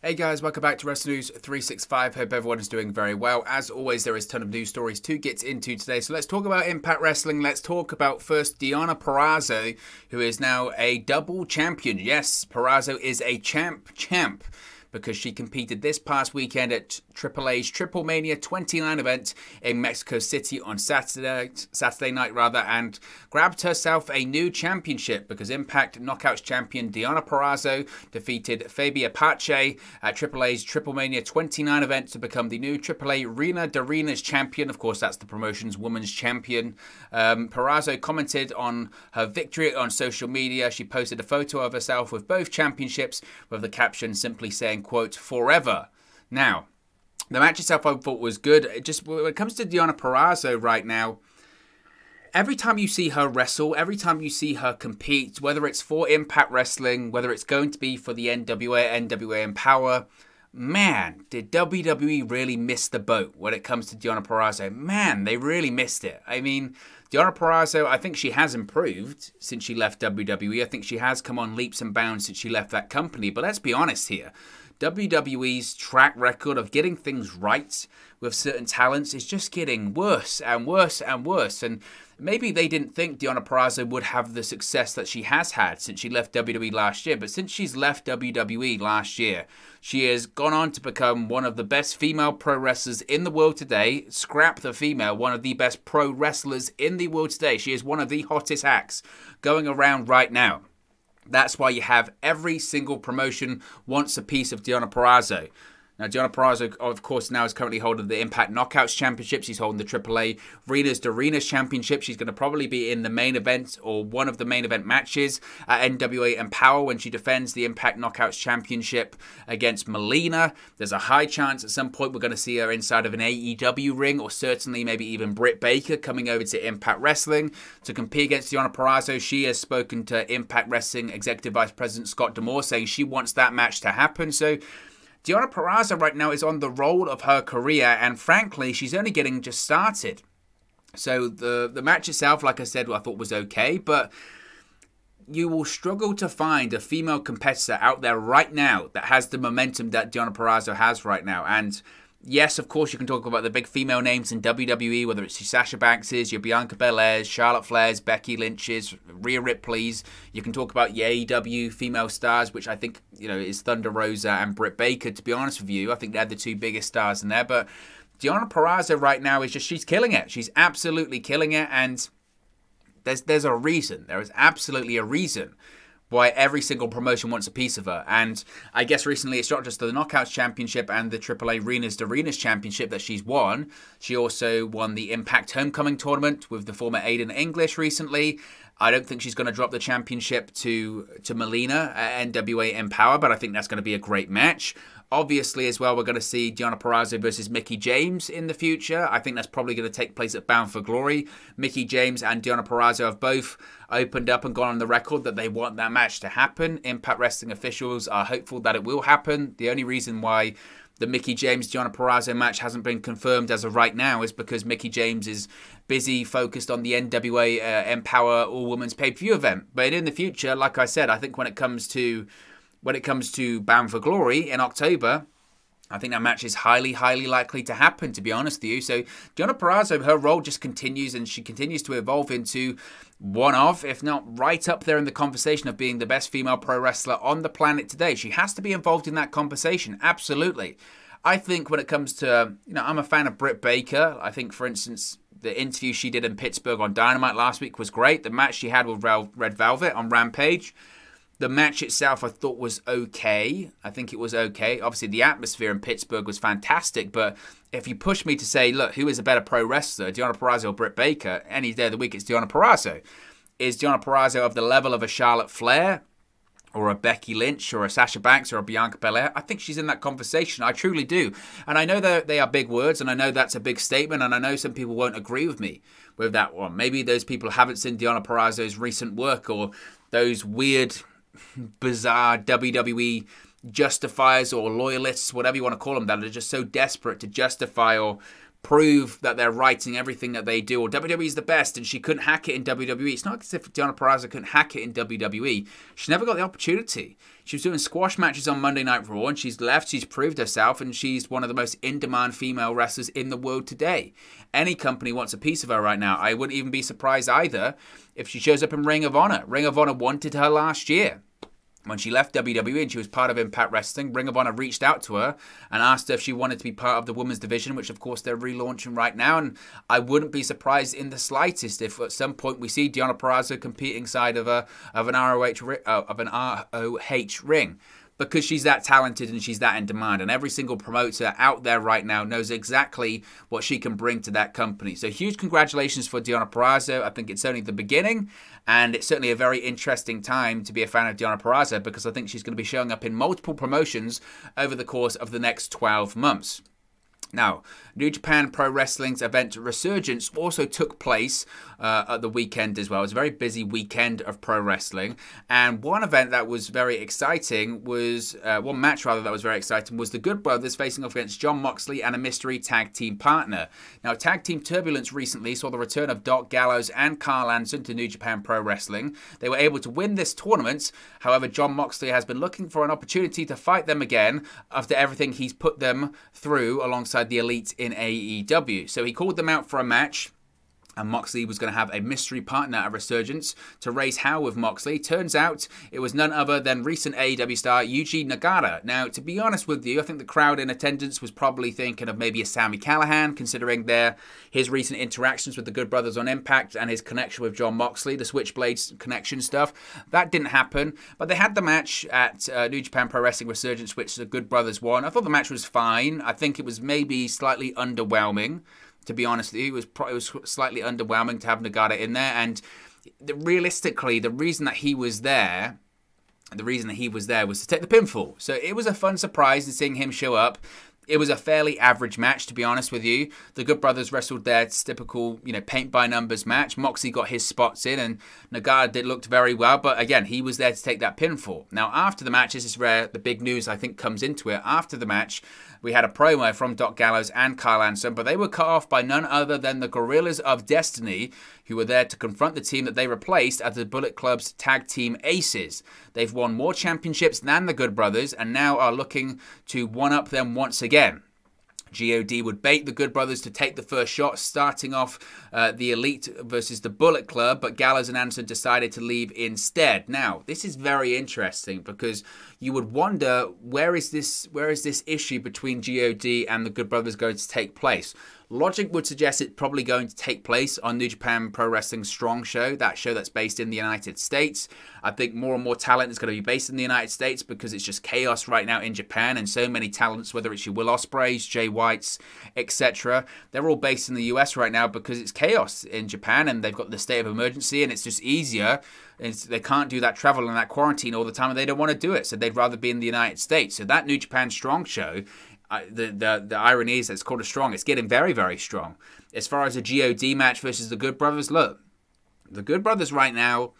Hey guys, welcome back to Wrestling News 365. Hope everyone is doing very well. As always, there is a ton of news stories to get into today. So let's talk about Impact Wrestling. Let's talk about first Deonna Purrazzo, who is now a double champion. Yes, Purrazzo is a champ because she competed this past weekend at AAA's TripleMania XXIX event in Mexico City on Saturday night, and grabbed herself a new championship because Impact Knockouts Champion Deonna Purrazzo defeated Fabi Apache at AAA's TripleMania XXIX event to become the new AAA Reina's champion. Of course, that's the promotion's women's champion. Purrazzo commented on her victory on social media. She posted a photo of herself with both championships with the caption simply saying, quote, "forever." Now, the match itself I thought was good. Just when it comes to Deonna Purrazzo right now, every time you see her wrestle, every time you see her compete, whether it's for Impact Wrestling, whether it's going to be for the NWA Empower, man, did WWE really miss the boat when it comes to Deonna Purrazzo. Man, they really missed it. I mean, Deonna Purrazzo, I think she has improved since she left WWE. I think she has come on leaps and bounds since she left that company. But let's be honest here. WWE's track record of getting things right with certain talents is just getting worse and worse and worse. And maybe they didn't think Deonna Purrazzo would have the success that she has had since she left WWE last year. But since she's left WWE last year, she has gone on to become one of the best female pro wrestlers in the world today. Scrap the female, one of the best pro wrestlers in the world today. She is one of the hottest acts going around right now. That's why you have every single promotion wants a piece of Deonna Purrazzo. Now, Deonna Purrazzo, of course, now is currently holding the Impact Knockouts Championship. She's holding the AAA Reina's Championship. She's going to probably be in the main event or one of the main event matches at NWA Empower when she defends the Impact Knockouts Championship against Melina. There's a high chance at some point we're going to see her inside of an AEW ring, or certainly maybe even Britt Baker coming over to Impact Wrestling to compete against Deonna Purrazzo. She has spoken to Impact Wrestling Executive Vice President Scott D'Amore saying she wants that match to happen. So Deonna Purrazzo right now is on the roll of her career, and frankly, she's only getting just started. So the match itself, like I said, I thought was okay, but you will struggle to find a female competitor out there right now that has the momentum that Deonna Purrazzo has right now. And yes, of course, you can talk about the big female names in WWE, whether it's your Sasha Bankses, your Bianca Belairs, Charlotte Flairs, Becky Lynch's, Rhea Ripley's. You can talk about your AEW female stars, which I think, is Thunder Rosa and Britt Baker, to be honest with you. I think they're the two biggest stars in there. But Deonna Purrazzo right now she's killing it. She's absolutely killing it. And there's a reason. There is absolutely a reason why every single promotion wants a piece of her. And I guess recently it's not just the Knockouts Championship and the AAA Reina's Championship that she's won. She also won the Impact Homecoming Tournament with the former Aiden English recently. I don't think she's going to drop the championship to Melina at NWA Empower, but I think that's going to be a great match. Obviously, as well, we're going to see Deonna Purrazzo versus Mickie James in the future. I think that's probably going to take place at Bound for Glory. Mickie James and Deonna Purrazzo have both opened up and gone on the record that they want that match to happen. Impact Wrestling officials are hopeful that it will happen. The only reason why the Mickie James-Deonna Purrazzo match hasn't been confirmed as of right now is because Mickie James is busy, focused on the NWA Empower All-Women's Pay-Per-View event. But in the future, like I said, I think when it comes to Bound for Glory in October, I think that match is highly, highly likely to happen, to be honest with you. So Deonna Purrazzo, her role just continues, and she continues to evolve into one of, if not right up there in the conversation of being the best female pro wrestler on the planet today. She has to be involved in that conversation, absolutely. I think when it comes to, I'm a fan of Britt Baker. I think, for instance, the interview she did in Pittsburgh on Dynamite last week was great. The match she had with Red Velvet on Rampage, the match itself I thought was okay. I think it was okay. Obviously, the atmosphere in Pittsburgh was fantastic, but if you push me to say, look, who is a better pro wrestler, Deonna Purrazzo or Britt Baker, any day of the week it's Deonna Purrazzo. Is Deonna Purrazzo of the level of a Charlotte Flair or a Becky Lynch or a Sasha Banks or a Bianca Belair? I think she's in that conversation. I truly do. And I know that they are big words, and I know that's a big statement, and I know some people won't agree with me with that one. Maybe those people haven't seen Deonna Purrazzo's recent work, or those weird, bizarre WWE justifiers or loyalists, whatever you want to call them, that are just so desperate to justify or prove that they're writing everything that they do, or WWE is the best and she couldn't hack it in WWE. It's not as if Deonna Purrazzo couldn't hack it in WWE. She never got the opportunity. She was doing squash matches on Monday Night Raw, and she's left, she's proved herself, and she's one of the most in-demand female wrestlers in the world today. Any company wants a piece of her right now. I wouldn't even be surprised either if she shows up in Ring of Honor. Ring of Honor wanted her last year. When she left WWE and she was part of Impact Wrestling, Ring of Honor reached out to her and asked her if she wanted to be part of the women's division, which of course they're relaunching right now. And I wouldn't be surprised in the slightest if at some point we see Deonna Purrazzo competing side of an ROH ring. Because she's that talented and she's that in demand. And every single promoter out there right now knows exactly what she can bring to that company. So huge congratulations for Deonna Purrazzo. I think it's only the beginning. And it's certainly a very interesting time to be a fan of Deonna Purrazzo, because I think she's going to be showing up in multiple promotions over the course of the next 12 months. Now, New Japan Pro Wrestling's event Resurgence also took place at the weekend as well. It was a very busy weekend of pro wrestling. And one event that was very exciting was, one match rather that was very exciting, was the Good Brothers facing off against Jon Moxley and a mystery tag team partner. Now, Tag Team Turbulence recently saw the return of Doc Gallows and Carl Anderson to New Japan Pro Wrestling. They were able to win this tournament. However, Jon Moxley has been looking for an opportunity to fight them again after everything he's put them through alongside the Elite in AEW. So he called them out for a match, and Moxley was going to have a mystery partner at Resurgence to raise hell with Moxley. Turns out it was none other than recent AEW star Yuji Nagata. Now, to be honest with you, I think the crowd in attendance was probably thinking of maybe a Sami Callihan, considering his recent interactions with the Good Brothers on Impact and his connection with Jon Moxley, the Switchblade connection stuff. That didn't happen, but they had the match at New Japan Pro Wrestling Resurgence, which the Good Brothers won. I thought the match was fine. I think it was maybe slightly underwhelming. To be honest with you, it was slightly underwhelming to have Nagata in there. And realistically, the reason that he was there was to take the pinfall. So it was a fun surprise in seeing him show up. It was a fairly average match, to be honest with you. The Good Brothers wrestled their typical, paint-by-numbers match. Moxley got his spots in, and Nagata looked very well. But again, he was there to take that pinfall. Now, after the match, this is where the big news, I think, comes into it. After the match, we had a promo from Doc Gallows and Carl Anderson, but they were cut off by none other than the Gorillas of Destiny, who were there to confront the team that they replaced as the Bullet Club's tag team aces. They've won more championships than the Good Brothers and now are looking to one-up them once again. GOD would bait the Good Brothers to take the first shot, starting off the Elite versus the Bullet Club, but Gallows and Anderson decided to leave instead. Now, this is very interesting because you would wonder, where is this issue between GOD and the Good Brothers going to take place? Logic would suggest it's probably going to take place on New Japan Pro Wrestling Strong Show, that show that's based in the United States. I think more and more talent is going to be based in the United States because it's just chaos right now in Japan, and so many talents, whether it's your Will Ospreays, Jay Whites, etc., they're all based in the US right now because it's chaos in Japan and they've got the state of emergency, and it's just easier. They can't do that travel and that quarantine all the time, and they don't want to do it, so they'd rather be in the United States. So that New Japan Strong Show, the irony is it's called a strong. It's getting very, very strong. As far as a GOD match versus the Good Brothers, look, the Good Brothers right now,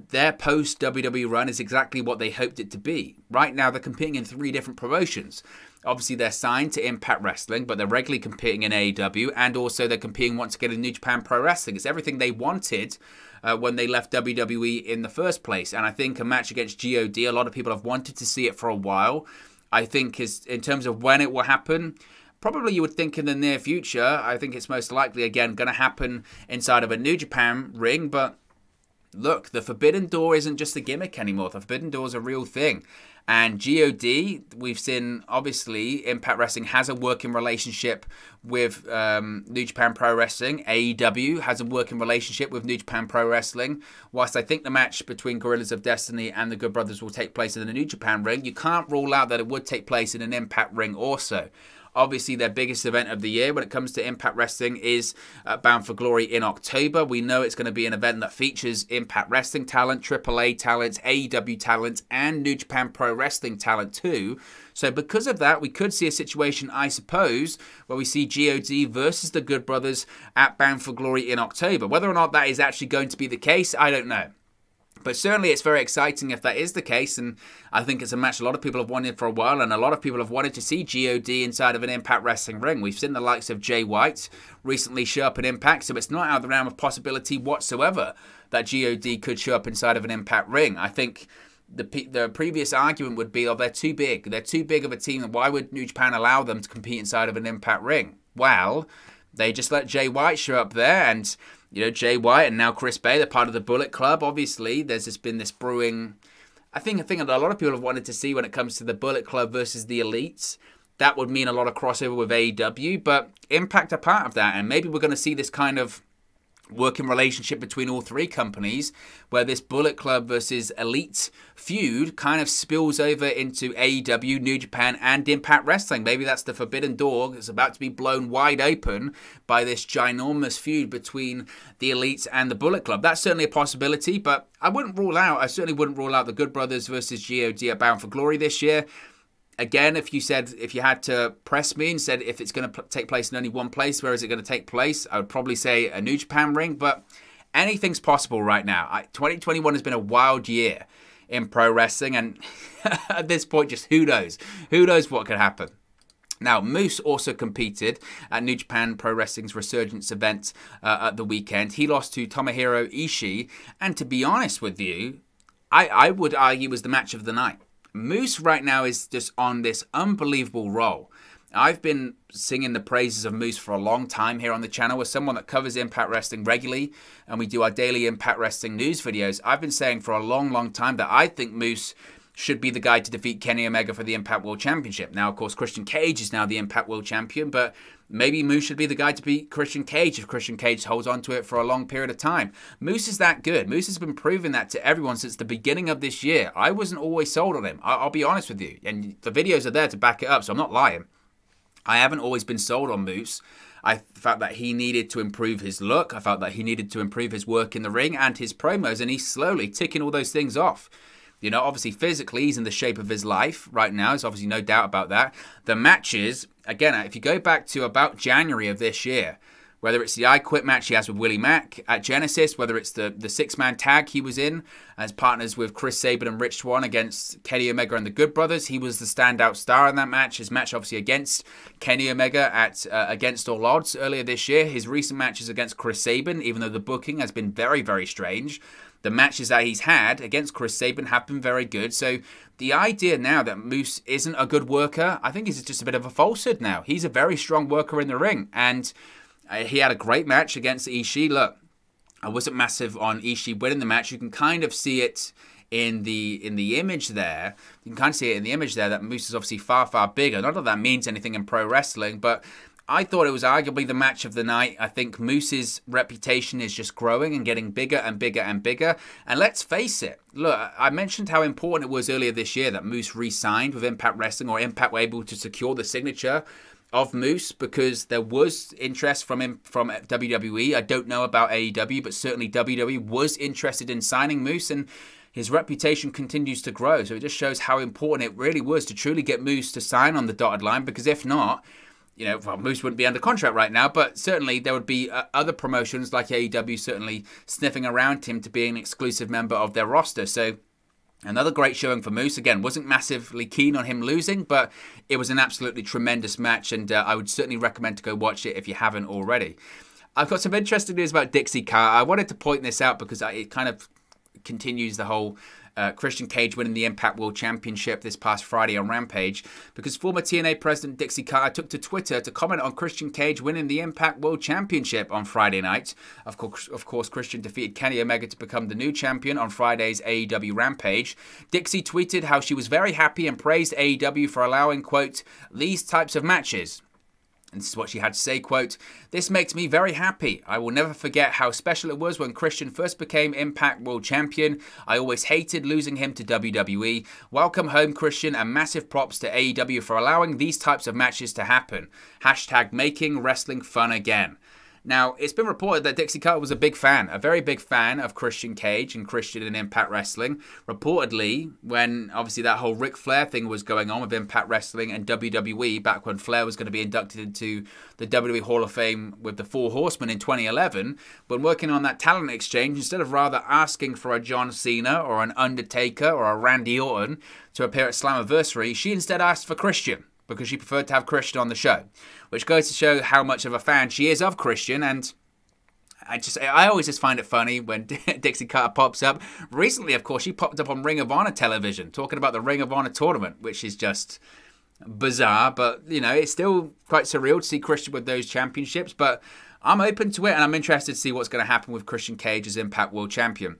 their post-WWE run is exactly what they hoped it to be. Right now, they're competing in 3 different promotions. Obviously, they're signed to Impact Wrestling, but they're regularly competing in AEW, and also they're competing once again in New Japan Pro Wrestling. It's everything they wanted when they left WWE in the first place. And I think a match against GOD, a lot of people have wanted to see it for a while. I think in terms of when it will happen, probably you would think in the near future. I think it's most likely, again, going to happen inside of a New Japan ring. But look, the Forbidden Door isn't just a gimmick anymore. The Forbidden Door is a real thing. And GOD, we've seen, obviously, Impact Wrestling has a working relationship with New Japan Pro Wrestling. AEW has a working relationship with New Japan Pro Wrestling. Whilst I think the match between Gorillas of Destiny and the Good Brothers will take place in the New Japan ring, you can't rule out that it would take place in an Impact ring also. Obviously, their biggest event of the year when it comes to Impact Wrestling is Bound for Glory in October. We know it's going to be an event that features Impact Wrestling talent, AAA talent, AEW talent, and New Japan Pro Wrestling talent too. So because of that, we could see a situation, I suppose, where we see GOD versus the Good Brothers at Bound for Glory in October. Whether or not that is actually going to be the case, I don't know. But certainly it's very exciting if that is the case, and I think it's a match a lot of people have wanted for a while, and a lot of people have wanted to see God inside of an Impact Wrestling ring. We've seen the likes of Jay White recently show up in Impact, so it's not out of the realm of possibility whatsoever that God could show up inside of an Impact ring. I think the previous argument would be, oh, they're too big. They're too big of a team, and why would New Japan allow them to compete inside of an Impact ring? Well, they just let Jay White show up there, and you know, Jay White and now Chris Bay, they're part of the Bullet Club. Obviously, there's just been this brewing. I think a thing that a lot of people have wanted to see when it comes to the Bullet Club versus the Elites. That would mean a lot of crossover with AEW, but Impact are part of that, and maybe we're going to see this kind of working relationship between all three companies where this Bullet Club versus Elite feud kind of spills over into AEW, New Japan, and Impact Wrestling. Maybe that's the forbidden door that's about to be blown wide open by this ginormous feud between the Elites and the Bullet Club. That's certainly a possibility, but I certainly wouldn't rule out the Good Brothers versus God at Bound for Glory this year. Again, if you had to press me and said if it's going to take place in only one place, where is it going to take place? I would probably say a New Japan ring, but anything's possible right now. 2021 has been a wild year in pro wrestling, and at this point, just who knows? Who knows what could happen? Now, Moose also competed at New Japan Pro Wrestling's Resurgence event at the weekend. He lost to Tomohiro Ishii, and to be honest with you, I would argue was the match of the night. Moose right now is just on this unbelievable roll. I've been singing the praises of Moose for a long time here on the channel. As someone that covers Impact Wrestling regularly, and we do our daily Impact Wrestling news videos, I've been saying for a long, long time that I think Moose should be the guy to defeat Kenny Omega for the Impact World Championship. Now, of course, Christian Cage is now the Impact World Champion, but maybe Moose should be the guy to beat Christian Cage if Christian Cage holds on to it for a long period of time. Moose is that good. Moose has been proving that to everyone since the beginning of this year. I wasn't always sold on him. I'll be honest with you, and the videos are there to back it up, so I'm not lying. I haven't always been sold on Moose. I felt that he needed to improve his look. I felt that he needed to improve his work in the ring and his promos, and he's slowly ticking all those things off. You know, obviously, physically, he's in the shape of his life right now. There's obviously no doubt about that. The matches, again, if you go back to about January of this year, whether it's the I Quit match he has with Willie Mack at Genesis, whether it's the six-man tag he was in as partners with Chris Sabin and Rich Swann against Kenny Omega and the Good Brothers, he was the standout star in that match. His match, obviously, against Kenny Omega at Against All Odds earlier this year. His recent matches against Chris Sabin, even though the booking has been very, very strange, the matches that he's had against Chris Sabin have been very good. So the idea now that Moose isn't a good worker, I think is just a bit of a falsehood now. He's a very strong worker in the ring, and he had a great match against Ishii. Look, I wasn't massive on Ishii winning the match. You can kind of see it in the image there. You can kind of see it in the image there that Moose is obviously far, far bigger. Not that that means anything in pro wrestling, but I thought it was arguably the match of the night. I think Moose's reputation is just growing and getting bigger and bigger and bigger. And let's face it, look, I mentioned how important it was earlier this year that Moose re-signed with Impact Wrestling, or Impact were able to secure the signature of Moose because there was interest from WWE. I don't know about AEW, but certainly WWE was interested in signing Moose, and his reputation continues to grow. So it just shows how important it really was to truly get Moose to sign on the dotted line, because if not, you know, well, Moose wouldn't be under contract right now, but certainly there would be other promotions like AEW certainly sniffing around him to be an exclusive member of their roster. So another great showing for Moose. Again, wasn't massively keen on him losing, but it was an absolutely tremendous match, and I would certainly recommend to go watch it if you haven't already. I've got some interesting news about Dixie Carter. I wanted to point this out because it kind of continues the whole Christian Cage winning the Impact World Championship this past Friday on Rampage, because former TNA president Dixie Carter took to Twitter to comment on Christian Cage winning the Impact World Championship on Friday night. Of course, Christian defeated Kenny Omega to become the new champion on Friday's AEW Rampage. Dixie tweeted how she was very happy and praised AEW for allowing, quote, these types of matches. And this is what she had to say, quote, "This makes me very happy. I will never forget how special it was when Christian first became Impact World Champion. I always hated losing him to WWE. Welcome home, Christian, and massive props to AEW for allowing these types of matches to happen. Hashtag making wrestling fun again." Now, it's been reported that Dixie Carter was a big fan, a very big fan of Christian Cage and Christian in Impact Wrestling. Reportedly, when obviously that whole Ric Flair thing was going on with Impact Wrestling and WWE, back when Flair was going to be inducted into the WWE Hall of Fame with the Four Horsemen in 2011, when working on that talent exchange, instead of rather asking for a John Cena or an Undertaker or a Randy Orton to appear at Slammiversary, she instead asked for Christian, because she preferred to have Christian on the show, which goes to show how much of a fan she is of Christian. And I always just find it funny when Dixie Carter pops up. Recently, of course, she popped up on Ring of Honor television talking about the Ring of Honor tournament, which is just bizarre. But, you know, it's still quite surreal to see Christian with those championships. But I'm open to it, and I'm interested to see what's going to happen with Christian Cage as Impact World Champion.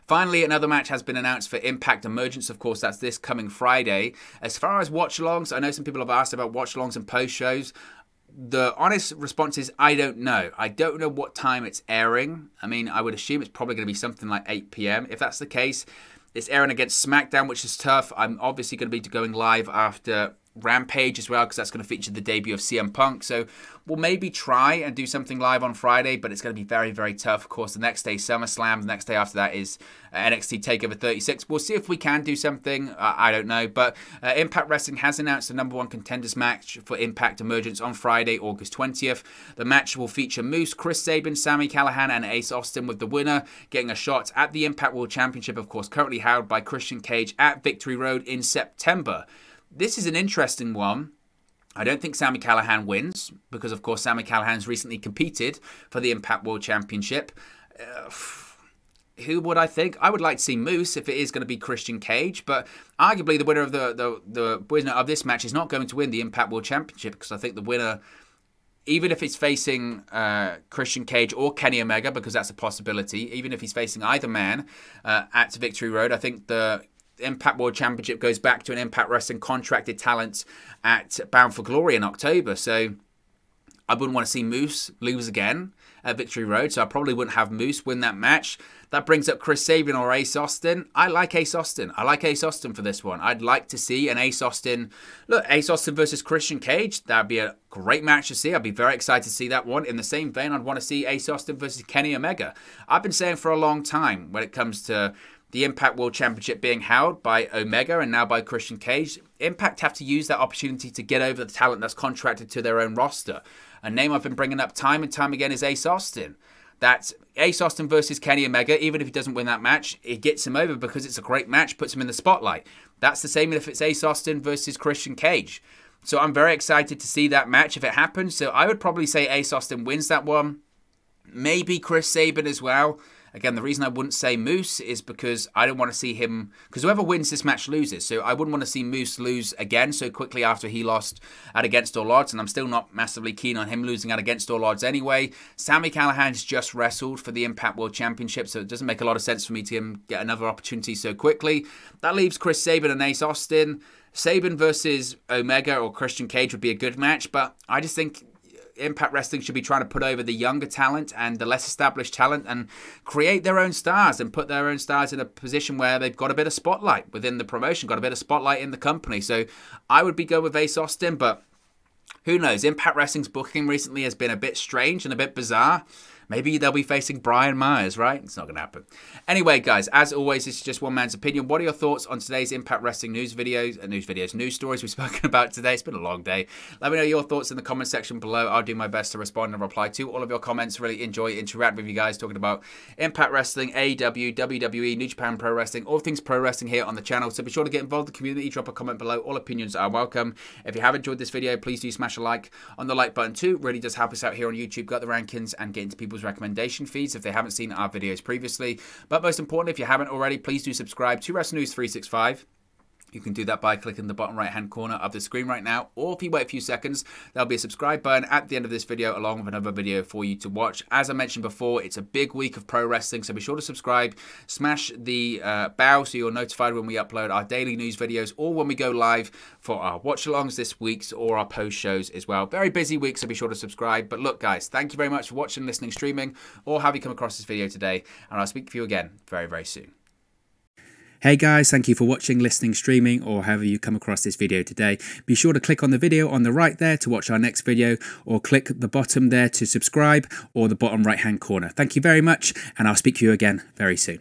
Finally, another match has been announced for Impact Emergence. Of course, that's this coming Friday. As far as watch-alongs, I know some people have asked about watch-alongs and post-shows. The honest response is, I don't know. I don't know what time it's airing. I mean, I would assume it's probably going to be something like 8 p.m. If that's the case, it's airing against SmackDown, which is tough. I'm obviously going to be going live after Rampage as well, because that's going to feature the debut of CM Punk. So we'll maybe try and do something live on Friday, but it's going to be very, very tough. Of course, the next day SummerSlam. The next day after that is NXT TakeOver 36. We'll see if we can do something. I don't know. But Impact Wrestling has announced the #1 contenders match for Impact Emergence on Friday, August 20th. The match will feature Moose, Chris Sabin, Sami Callihan, and Ace Austin, with the winner getting a shot at the Impact World Championship, of course, currently held by Christian Cage at Victory Road in September. This is an interesting one. I don't think Sami Callihan wins, because, of course, Sami Callihan's recently competed for the Impact World Championship. Who would I think? I would like to see Moose if it is going to be Christian Cage, but arguably the winner of the winner of this match is not going to win the Impact World Championship, because I think the winner, even if it's facing Christian Cage or Kenny Omega, because that's a possibility, even if he's facing either man at Victory Road, I think the Impact World Championship goes back to an Impact Wrestling contracted talent at Bound for Glory in October. So I wouldn't want to see Moose lose again at Victory Road, so I probably wouldn't have Moose win that match. That brings up Chris Sabin or Ace Austin. I like Ace Austin. I like Ace Austin for this one. I'd like to see an Ace Austin. Look, Ace Austin versus Christian Cage. That'd be a great match to see. I'd be very excited to see that one. In the same vein, I'd want to see Ace Austin versus Kenny Omega. I've been saying for a long time, when it comes to the Impact World Championship being held by Omega and now by Christian Cage, Impact have to use that opportunity to get over the talent that's contracted to their own roster. A name I've been bringing up time and time again is Ace Austin. That's Ace Austin versus Kenny Omega. Even if he doesn't win that match, it gets him over because it's a great match, puts him in the spotlight. That's the same if it's Ace Austin versus Christian Cage. So I'm very excited to see that match if it happens. So I would probably say Ace Austin wins that one. Maybe Chris Sabin as well. Again, the reason I wouldn't say Moose is because I don't want to see him, because whoever wins this match loses. So I wouldn't want to see Moose lose again so quickly after he lost at Against All Odds, and I'm still not massively keen on him losing at Against All Odds anyway. Sami Callihan's just wrestled for the Impact World Championship, so it doesn't make a lot of sense for me to him get another opportunity so quickly. That leaves Chris Sabin and Ace Austin. Sabin versus Omega or Christian Cage would be a good match, but I just think Impact Wrestling should be trying to put over the younger talent and the less established talent and create their own stars and put their own stars in a position where they've got a bit of spotlight within the promotion, got a bit of spotlight in the company. So I would be going with Ace Austin, but who knows? Impact Wrestling's booking recently has been a bit strange and a bit bizarre. Maybe they'll be facing Brian Myers, right? It's not going to happen. Anyway, guys, as always, this is just one man's opinion. What are your thoughts on today's Impact Wrestling news stories we've spoken about today? It's been a long day. Let me know your thoughts in the comment section below. I'll do my best to respond and reply to all of your comments. Really enjoy interacting with you guys, talking about Impact Wrestling, AEW, WWE, New Japan Pro Wrestling, all things pro wrestling here on the channel. So be sure to get involved in the community. Drop a comment below. All opinions are welcome. If you have enjoyed this video, please do smash a like on the like button too. Really does help us out here on YouTube. Got the rankings and get into people's recommendation feeds if they haven't seen our videos previously. But most importantly, if you haven't already, please do subscribe to Wrestle News 365. You can do that by clicking the bottom right hand corner of the screen right now, or if you wait a few seconds, there'll be a subscribe button at the end of this video along with another video for you to watch. As I mentioned before, it's a big week of pro wrestling, so be sure to subscribe, smash the bell so you're notified when we upload our daily news videos or when we go live for our watch alongs this week or our post shows as well. Very busy week, so be sure to subscribe. But look guys, thank you very much for watching, listening, streaming, or have you come across this video today, and I'll speak to you again very, very soon. Hey guys, thank you for watching, listening, streaming, or however you come across this video today. Be sure to click on the video on the right there to watch our next video, or click the bottom there to subscribe, or the bottom right hand corner. Thank you very much, and I'll speak to you again very soon.